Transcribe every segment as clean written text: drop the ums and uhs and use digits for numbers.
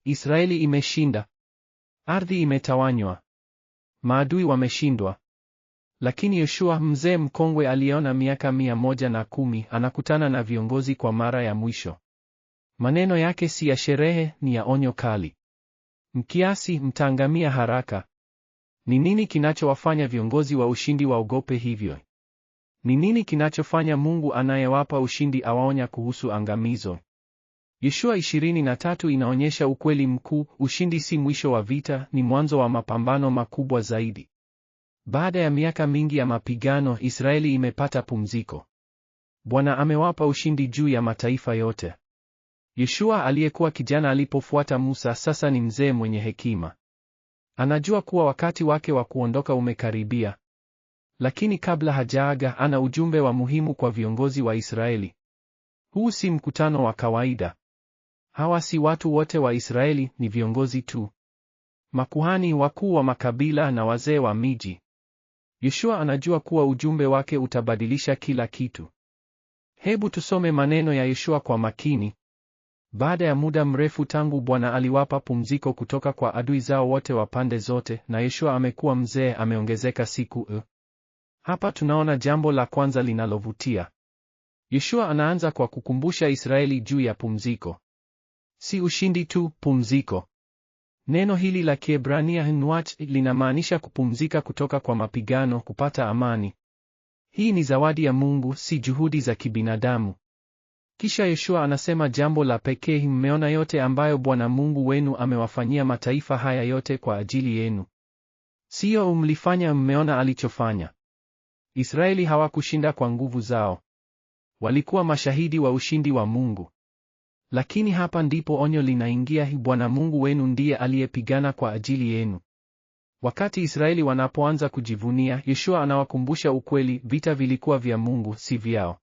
Israeli imeshinda. Ardhi imetawanywa. Maadui wameshindwa. Lakini Yoshua, mzee mkongwe aliyeona miaka 110, anakutana na viongozi kwa mara ya mwisho. Maneno yake si ya sherehe, ni ya onyo kali. Mkiasi, mtaangamia haraka. Ni nini kinachowafanya viongozi wa ushindi waogope hivyo? Ni nini kinachofanya Mungu anayewapa ushindi awaonya kuhusu angamizo? Yoshua 23 inaonyesha ukweli mkuu: ushindi si mwisho wa vita, ni mwanzo wa mapambano makubwa zaidi. Baada ya miaka mingi ya mapigano, Israeli imepata pumziko. Bwana amewapa ushindi juu ya mataifa yote. Yoshua aliyekuwa kijana alipofuata Musa sasa ni mzee mwenye hekima. Anajua kuwa wakati wake wa kuondoka umekaribia. Lakini kabla hajaaga, ana ujumbe wa muhimu kwa viongozi wa Israeli. Huu si mkutano wa kawaida. Hawa si watu wote wa Israeli, ni viongozi tu. Makuhani, wakuu wa makabila na wazee wa miji. Yoshua anajua kuwa ujumbe wake utabadilisha kila kitu. Hebu tusome maneno ya Yoshua kwa makini. Baada ya muda mrefu tangu Bwana aliwapa pumziko kutoka kwa adui zao wote wa pande zote, na Yoshua amekuwa mzee, ameongezeka siku. Hapa tunaona jambo la kwanza linalovutia. Yoshua anaanza kwa kukumbusha Israeli juu ya pumziko. Si ushindi tu, pumziko. Neno hili la Kiebrania nuach linamaanisha kupumzika kutoka kwa mapigano, kupata amani. Hii ni zawadi ya Mungu, si juhudi za kibinadamu. Kisha Yoshua anasema jambo la pekee: mmeona yote ambayo Bwana Mungu wenu amewafanyia mataifa haya yote kwa ajili yenu. Sio mlifanya, mmeona alichofanya. Israeli hawakushinda kwa nguvu zao. Walikuwa mashahidi wa ushindi wa Mungu. Lakini hapa ndipo onyo linaingia: Bwana Mungu wenu ndiye aliyepigana kwa ajili yenu. Wakati Israeli wanapoanza kujivunia, Yoshua anawakumbusha ukweli: vita vilikuwa vya Mungu, si vyao.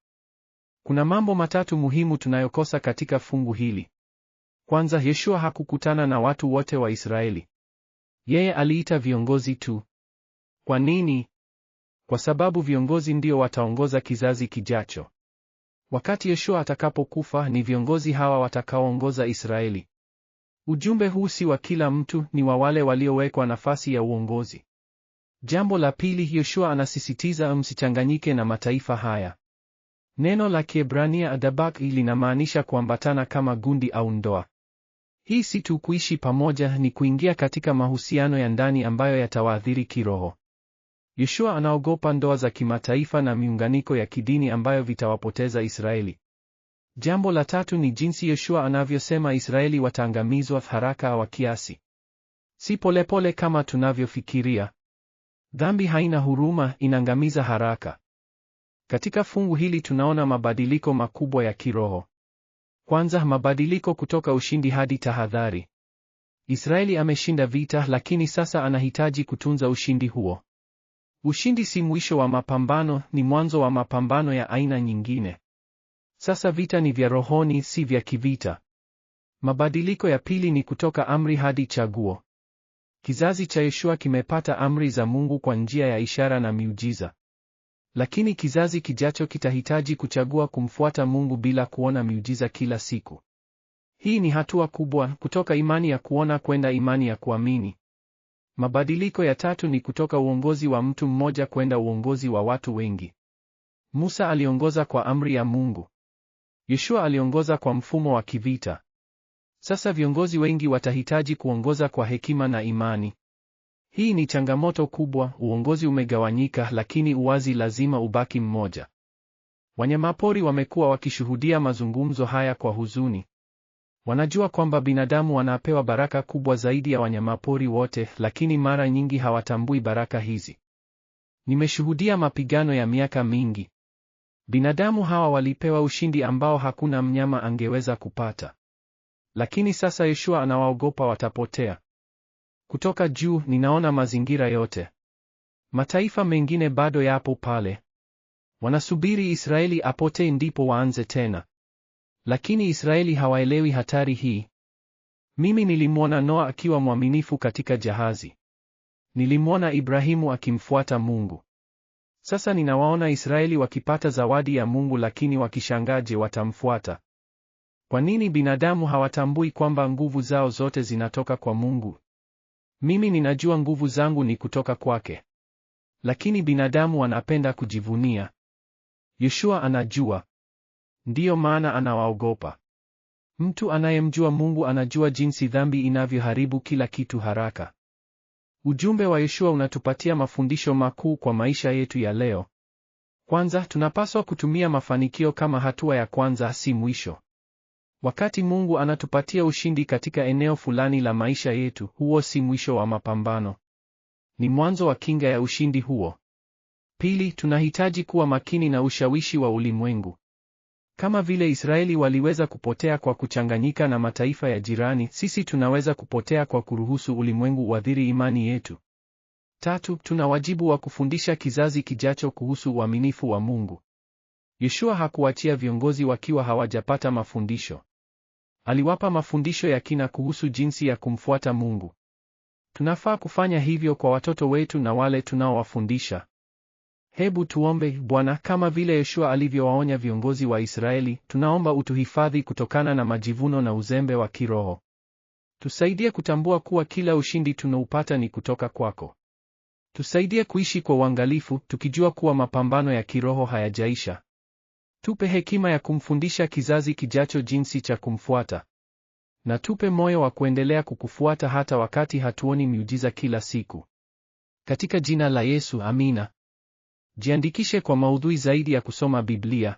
Kuna mambo matatu muhimu tunayokosa katika fungu hili. Kwanza, Yoshua hakukutana na watu wote wa Israeli. Yeye aliita viongozi tu. Kwa nini? Kwa sababu viongozi ndio wataongoza kizazi kijacho. Wakati Yoshua atakapokufa, ni viongozi hawa watakaoongoza Israeli. Ujumbe huu si wa kila mtu, ni wa wale waliowekwa nafasi ya uongozi. Jambo la pili, Yoshua anasisitiza msichanganyike na mataifa haya. Neno la Kiebrania adabak linamaanisha kuambatana kama gundi au ndoa. Hii si tu kuishi pamoja, ni kuingia katika mahusiano ya ndani ambayo yatawaathiri kiroho. Yoshua anaogopa ndoa za kimataifa na miunganiko ya kidini ambayo vitawapoteza Israeli. Jambo la tatu ni jinsi Yoshua anavyosema Israeli wataangamizwa haraka wa kiasi. Si polepole kama tunavyofikiria. Dhambi haina huruma, inaangamiza haraka. Katika fungu hili tunaona mabadiliko makubwa ya kiroho. Kwanza, mabadiliko kutoka ushindi hadi tahadhari. Israeli ameshinda vita, lakini sasa anahitaji kutunza ushindi huo. Ushindi si mwisho wa mapambano, ni mwanzo wa mapambano ya aina nyingine. Sasa vita ni vya rohoni, si vya kivita. Mabadiliko ya pili ni kutoka amri hadi chaguo. Kizazi cha Yoshua kimepata amri za Mungu kwa njia ya ishara na miujiza. Lakini kizazi kijacho kitahitaji kuchagua kumfuata Mungu bila kuona miujiza kila siku. Hii ni hatua kubwa, kutoka imani ya kuona kwenda imani ya kuamini. Mabadiliko ya tatu ni kutoka uongozi wa mtu mmoja kwenda uongozi wa watu wengi. Musa aliongoza kwa amri ya Mungu. Yoshua aliongoza kwa mfumo wa kivita. Sasa viongozi wengi watahitaji kuongoza kwa hekima na imani. Hii ni changamoto kubwa, uongozi umegawanyika, lakini uwazi lazima ubaki mmoja. Wanyamapori wamekuwa wakishuhudia mazungumzo haya kwa huzuni. Wanajua kwamba binadamu wanapewa baraka kubwa zaidi ya wanyamapori wote, lakini mara nyingi hawatambui baraka hizi. Nimeshuhudia mapigano ya miaka mingi. Binadamu hawa walipewa ushindi ambao hakuna mnyama angeweza kupata. Lakini sasa Yoshua anawaogopa watapotea. Kutoka juu ninaona mazingira yote. Mataifa mengine bado yapo pale. Wanasubiri Israeli apotee ndipo waanze tena. Lakini Israeli hawaelewi hatari hii. Mimi nilimwona Noa akiwa mwaminifu katika jahazi. Nilimwona Ibrahimu akimfuata Mungu. Sasa ninawaona Israeli wakipata zawadi ya Mungu, lakini wakishangaa, je, watamfuata? Kwa nini binadamu hawatambui kwamba nguvu zao zote zinatoka kwa Mungu? Mimi ninajua nguvu zangu ni kutoka kwake. Lakini binadamu wanapenda kujivunia. Yoshua anajua. Ndiyo maana anawaogopa. Mtu anayemjua Mungu anajua jinsi dhambi inavyoharibu kila kitu haraka. Ujumbe wa Yoshua unatupatia mafundisho makuu kwa maisha yetu ya leo. Kwanza, tunapaswa kutumia mafanikio kama hatua ya kwanza, si mwisho. Wakati Mungu anatupatia ushindi katika eneo fulani la maisha yetu, huo si mwisho wa mapambano. Ni mwanzo wa kinga ya ushindi huo. Pili, tunahitaji kuwa makini na ushawishi wa ulimwengu. Kama vile Israeli waliweza kupotea kwa kuchanganyika na mataifa ya jirani, sisi tunaweza kupotea kwa kuruhusu ulimwengu uathiri imani yetu. Tatu, tuna wajibu wa kufundisha kizazi kijacho kuhusu uaminifu wa Mungu. Yoshua hakuachia viongozi wakiwa hawajapata mafundisho. Aliwapa mafundisho ya kina kuhusu jinsi ya kumfuata Mungu. Tunafaa kufanya hivyo kwa watoto wetu na wale tunaowafundisha. Hebu tuombe. Bwana, kama vile Yoshua alivyowaonya viongozi wa Israeli, tunaomba utuhifadhi kutokana na majivuno na uzembe wa kiroho. Tusaidie kutambua kuwa kila ushindi tunaupata ni kutoka kwako. Tusaidie kuishi kwa uangalifu, tukijua kuwa mapambano ya kiroho hayajaisha. Tupe hekima ya kumfundisha kizazi kijacho jinsi cha kumfuata. Na tupe moyo wa kuendelea kukufuata hata wakati hatuoni miujiza kila siku. Katika jina la Yesu, amina. Jiandikishe kwa maudhui zaidi ya kusoma Biblia.